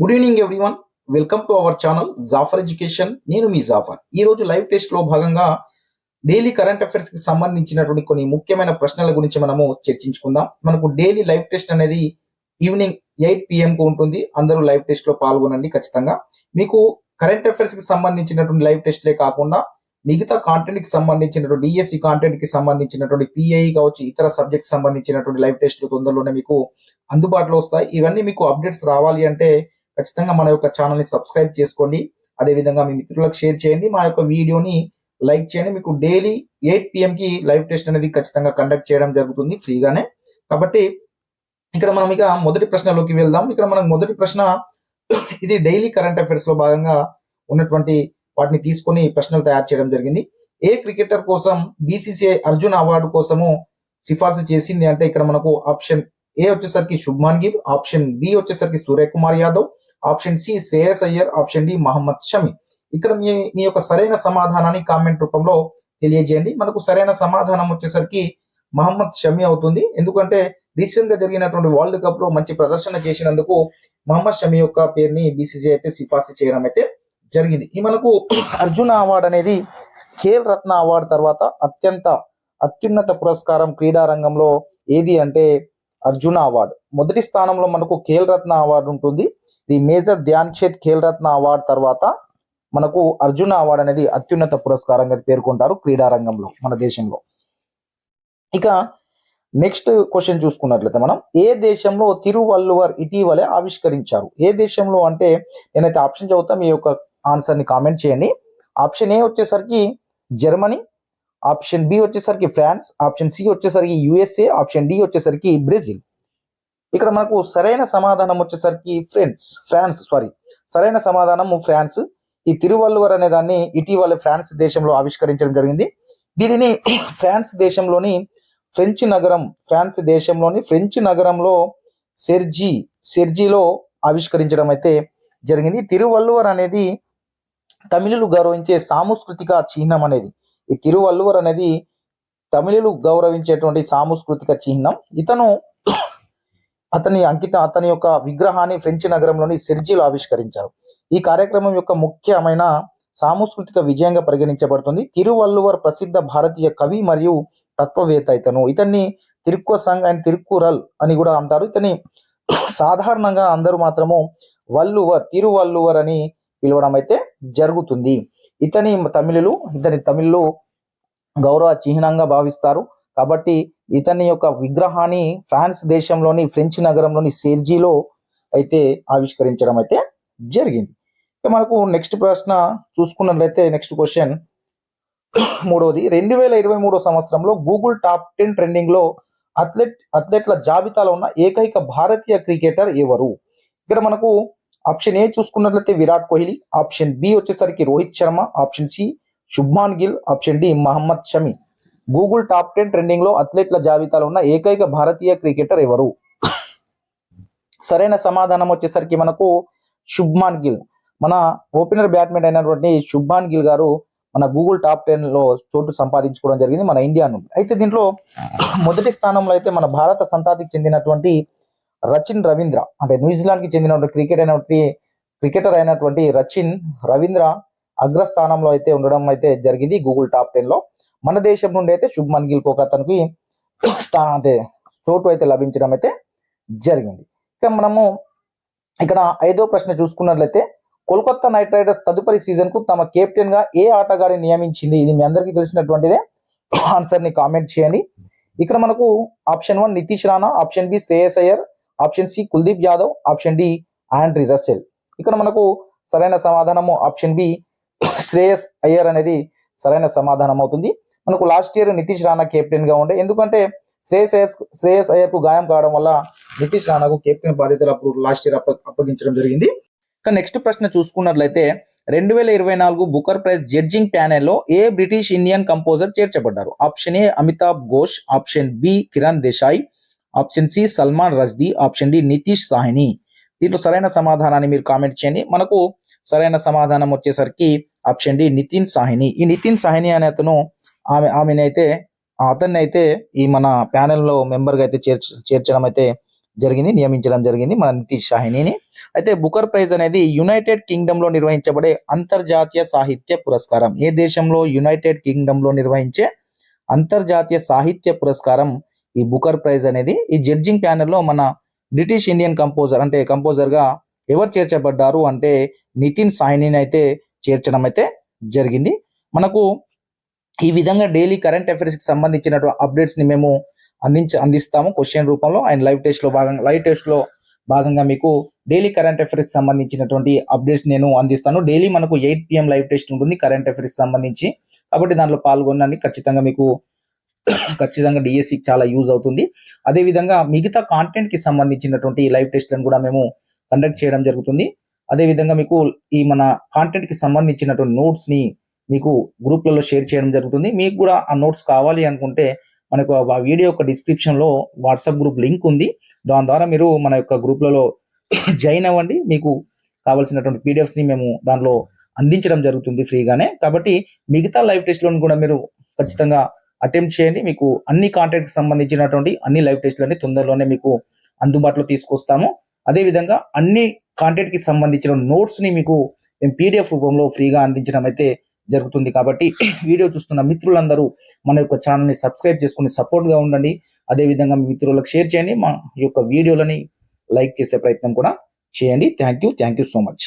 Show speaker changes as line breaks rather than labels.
Good evening everyone. Welcome to our channel Jafar education. నేను మీ జాఫర్. ఈ రోజు లైవ్ టెస్ట్ లో భాగంగా డైలీ కరెంట్ అఫైర్స్ కి సంబంధించినటువంటి కొన్ని ముఖ్యమైన ప్రశ్నల గురించి మనము చర్చించుకుందాం. మనకు డైలీ లైవ్ టెస్ట్ అనేది ఈవినింగ్ 8 PM కు ఉంటుంది. అందరూ లైవ్ టెస్ట్ లో పాల్గొనండి ఖచ్చితంగా. మీకు కరెంట్ అఫైర్స్ కి సంబంధించినటువంటి లైవ్ టెస్ట్లే కాకుండా మిగతా కాంటెంట్ కి సంబంధించినటువంటి డిఎస్సి కాంటెంట్ కి సంబంధించినటువంటి పిఐ కావచ్చు, ఇతర సబ్జెక్ట్ సంబంధించినటువంటి లైవ్ టెస్ట్లు తొందరలోనే మీకు అందుబాటులో వస్తాయి. ఇవన్నీ మీకు అప్డేట్స్ రావాలి అంటే ఖచ్చితంగా మన యొక్క ఛానల్ ని సబ్స్క్రైబ్ చేసుకోండి. అదేవిధంగా మీ మిత్రులకు షేర్ చేయండి. మా యొక్క వీడియోని లైక్ చేయండి. మీకు డైలీ 8 PM కి లైవ్ టెస్ట్ అనేది ఖచ్చితంగా కండక్ట్ చేయడం జరుగుతుంది ఫ్రీగానే. కాబట్టి ఇక్కడ మనం ఇక మొదటి ప్రశ్నలోకి వెళ్దాం. ఇక్కడ మనం మొదటి ప్రశ్న, ఇది డైలీ కరెంట్ అఫైర్స్ లో భాగంగా ఉన్నటువంటి వాటిని తీసుకొని ప్రశ్నలు తయారు చేయడం జరిగింది. ఏ క్రికెటర్ కోసం బీసీసీఐ అర్జున్ అవార్డు కోసము సిఫార్సు చేసింది అంటే ఇక్కడ మనకు ఆప్షన్ ఏ వచ్చేసరికి శుభ్మాన్ గిల్, ఆప్షన్ బి వచ్చేసరికి Suryakumar Yadav, option C Shreyas Iyer, option D Mohammed Shami. ఇక్కడ మీ యొక్క సరైన సమాధానాన్ని కామెంట్ రూపంలో తెలియజేయండి. మనకు సరైన సమాధానం వచ్చేసరికి మహమ్మద్ షమి అవుతుంది. ఎందుకంటే రీసెంట్ గా జరిగినటువంటి వరల్డ్ కప్ లో మంచి ప్రదర్శన చేసినందుకు మహమ్మద్ షమి యొక్క పేరుని బీసీసీఐ అయితే సిఫార్సు చేయడం అయితే జరిగింది. ఈ మనకు అర్జున అవార్డు అనేది ఖేల్ రత్న అవార్డు తర్వాత అత్యున్నత పురస్కారం క్రీడా రంగంలో ఏది అంటే అర్జున అవార్డు. మొదటి స్థానంలో మనకు ఖేల్ రత్న అవార్డు ఉంటుంది. The major Dhyan Chand Khel Ratna award తర్వాత మనకు అర్జున అవార్డు అనేది అత్యున్నత పురస్కారంగా పేర్కొంటారు క్రీడా రంగంలో మన దేశంలో. ఇక నెక్స్ట్ క్వశ్చన్ చూసుకున్నట్లయితే మనం ఏ దేశంలో తిరువల్లువర్ ఇటీవలే ఆవిష్కరించారు? ఏ దేశంలో అంటే నేనైతే ఆప్షన్ చదువుతా, మీ యొక్క ఆన్సర్ ని కామెంట్ చేయండి. ఆప్షన్ ఏ వచ్చేసరికి జర్మనీ, ఆప్షన్ బి వచ్చేసరికి ఫ్రాన్స్, ఆప్షన్ సి వచ్చేసరికి యుఎస్ఏ, ఆప్షన్ డి వచ్చేసరికి బ్రెజిల్. ఇక్కడ మనకు సరైన సమాధానం వచ్చేసరికి సరైన సమాధానం ఫ్రాన్స్. ఈ తిరువల్లువర్ అనే దాన్ని ఇటీవల ఫ్రాన్స్ దేశంలో ఆవిష్కరించడం జరిగింది. దీనిని ఫ్రాన్స్ దేశంలోని ఫ్రెంచ్ నగరంలో సెర్జీలో ఆవిష్కరించడం అయితే జరిగింది. తిరువల్లువర్ అనేది తమిళులు గౌరవించే సాంస్కృతిక చిహ్నం అనేది. ఈ తిరువల్లువర్ అనేది తమిళులు గౌరవించేటువంటి సాంస్కృతిక చిహ్నం. అతని యొక్క విగ్రహాన్ని ఫ్రెంచ్ నగరంలోని సెర్జీలో ఆవిష్కరించారు. ఈ కార్యక్రమం యొక్క ముఖ్యమైన సాంస్కృతిక విజయంగా పరిగణించబడుతుంది. తిరువల్లువర్ ప్రసిద్ధ భారతీయ కవి మరియు తత్వవేత్త. ఇతన్ని తిరుక్కువ అండ్ తిరుక్కురల్ అని కూడా అంటారు. ఇతని సాధారణంగా అందరూ మాత్రము తిరువల్లువర్ అని పిలవడం అయితే జరుగుతుంది. ఇతని తమిళులు గౌరవ చిహ్నంగా భావిస్తారు. కాబట్టి ఇతని యొక్క విగ్రహాన్ని ఫ్రాన్స్ దేశంలోని ఫ్రెంచ్ నగరంలోని సెర్జీలో అయితే ఆవిష్కరించడం అయితే జరిగింది. మనకు నెక్స్ట్ ప్రశ్న చూసుకున్నట్లయితే నెక్స్ట్ క్వశ్చన్ మూడవది, 2023 సంవత్సరంలో గూగుల్ టాప్ 10 ట్రెండింగ్ లో అథ్లెట్ల జాబితాలో ఉన్న ఏకైక భారతీయ క్రికెటర్ ఎవరు? ఇక్కడ మనకు ఆప్షన్ ఏ చూసుకున్నట్లయితే విరాట్ కోహ్లీ, ఆప్షన్ బి వచ్చేసరికి Rohit Sharma, option C Shubman Gill, option D Mohammed Shami. Google top 10 trending లో అథ్లెట్ల జాబితాలో ఉన్న ఏకైక భారతీయ క్రికెటర్ ఎవరు? సరైన సమాధానం వచ్చేసరికి మనకు శుభ్మాన్ గిల్. మన ఓపెనర్ బ్యాట్స్మెన్ అయినటువంటి శుభ్మాన్ గిల్ గారు మన గూగుల్ టాప్ 10 లో చోటు సంపాదించుకోవడం జరిగింది మన ఇండియా నుండి. అయితే దీంట్లో మొదటి స్థానంలో అయితే మన భారత సంతతికి చెందినటువంటి రచిన్ రవీంద్ర, అంటే న్యూజిలాండ్ కి చెందినటువంటి క్రికెటర్ అయినటువంటి రచిన్ రవీంద్ర అగ్రస్థానంలో అయితే ఉండడం అయితే జరిగింది గూగుల్ టాప్ 10 లో. మన దేశం నుండి అయితే శుభ్మన్ గిల్ ఒక అతనికి చోటు అయితే లభించడం అయితే జరిగింది. ఇక మనము ఇక్కడ 5వ ప్రశ్న చూసుకున్నట్లయితే కోల్కతా నైట్ రైడర్స్ తదుపరి సీజన్ కు తమ కెప్టెన్ గా ఏ ఆటగాడిని నియమించింది? ఇది మీ అందరికీ తెలిసినటువంటిదే. ఆన్సర్ ని కామెంట్ చేయండి. ఇక్కడ మనకు option 1 Nitish Rana, option B Shreyas Iyer, option C Kuldeep Yadav, option D Andre Russell. ఇక్కడ మనకు సరైన సమాధానము ఆప్షన్ బి శ్రేయస్ అయ్యర్ అనేది సరైన సమాధానం అవుతుంది. మనకు last year Nitish Rana captain గా ఉండే, ఎందుకంటే శ్రేయస్ అయ్యర్ కు గాయం కావడం వల్ల నితీష్ రాణాకు కెప్టెన్ బాధ్యతలు అప్పుడు లాస్ట్ ఇయర్ అప్పగించడం జరిగింది. నెక్స్ట్ ప్రశ్న చూసుకున్నట్లయితే 2024 బుకర్ ప్రైజ్ జడ్జింగ్ ప్యానెల్లో ఏ బ్రిటిష్ ఇండియన్ కంపోజర్ చేర్చబడ్డారు? Option A Amitabh Ghosh, option B Kiran Desai, option C Salman Rushdie, option D Nitish Sawhney. దీంట్లో సరైన సమాధానాన్ని మీరు కామెంట్ చేయండి. మనకు సరైన సమాధానం వచ్చేసరికి ఆప్షన్ డి నితిన్ సాహ్ని. ఈ నితిన్ సాహ్ని అనే అతన్ని అయితే ఈ మన ప్యానెల్ లో మెంబర్ గా అయితే చేర్చడం అయితే నియమించడం జరిగింది మన నితీష్ షాహినీని. అయితే బుకర్ ప్రైజ్ అనేది యునైటెడ్ కింగ్డమ్ లో నిర్వహించబడే అంతర్జాతీయ సాహిత్య పురస్కారం. ఏ దేశంలో? యునైటెడ్ కింగ్డమ్ లో నిర్వహించే అంతర్జాతీయ సాహిత్య పురస్కారం ఈ బుకర్ ప్రైజ్ అనేది. ఈ జడ్జింగ్ ప్యానెల్లో మన బ్రిటిష్ ఇండియన్ కంపోజర్ గా ఎవరు చేర్చబడ్డారు అంటే నితిన్ సాహ్నిని అయితే చేర్చడం అయితే జరిగింది. మనకు ఈ విధంగా డైలీ కరెంట్ అఫైర్స్ కి సంబంధించినటువంటి అప్డేట్స్ ని మేము అందిస్తాము క్వశ్చన్ రూపంలో. అండ్ లైవ్ టెస్ట్ లో భాగంగా మీకు డైలీ కరెంట్ అఫైర్స్ కి సంబంధించినటువంటి అప్డేట్స్ నేను అందిస్తాను. డైలీ మనకు 8 PM లైవ్ టెస్ట్ ఉంటుంది కరెంట్ అఫైర్స్ కి సంబంధించి. కాబట్టి దాంట్లో పాల్గొనడానికి ఖచ్చితంగా డిఎస్సికి చాలా యూజ్ అవుతుంది. అదేవిధంగా మిగతా కాంటెంట్ కి సంబంధించినటువంటి లైవ్ టెస్ట్లను కూడా మేము కండక్ట్ చేయడం జరుగుతుంది. అదేవిధంగా మీకు ఈ మన కాంటెంట్ కి సంబంధించినటువంటి నోట్స్ ని మీకు గ్రూప్లలో షేర్ చేయడం జరుగుతుంది. మీకు కూడా ఆ నోట్స్ కావాలి అనుకుంటే మనకు ఆ వీడియో యొక్క డిస్క్రిప్షన్ లో వాట్సాప్ గ్రూప్ లింక్ ఉంది. దాని ద్వారా మీరు మన యొక్క గ్రూప్లలో జాయిన్ అవ్వండి. మీకు కావాల్సినటువంటి పీడిఎఫ్స్ ని మేము దానిలో అందించడం జరుగుతుంది ఫ్రీగానే. కాబట్టి మిగతా లైవ్ టెస్ట్లను కూడా మీరు ఖచ్చితంగా అటెంప్ట్ చేయండి. మీకు అన్ని కాంటెంట్ కి సంబంధించినటువంటి అన్ని లైవ్ టెస్ట్లని తొందరలోనే మీకు అందుబాటులో తీసుకొస్తాము. అదేవిధంగా అన్ని కాంటెంట్ కి సంబంధించిన నోట్స్ ని మీకు మేము పీడిఎఫ్ రూపంలో ఫ్రీగా అందించడం అయితే జరుగుతుంది. కాబట్టి వీడియో చూస్తున్న మిత్రులందరూ మన యొక్క ఛానల్ ని సబ్స్క్రైబ్ చేసుకుని సపోర్ట్ గా ఉండండి. అదేవిధంగా మీ మిత్రులకు షేర్ చేయండి. మా యొక్క వీడియోలని లైక్ చేసే ప్రయత్నం కూడా చేయండి. Thank you so much.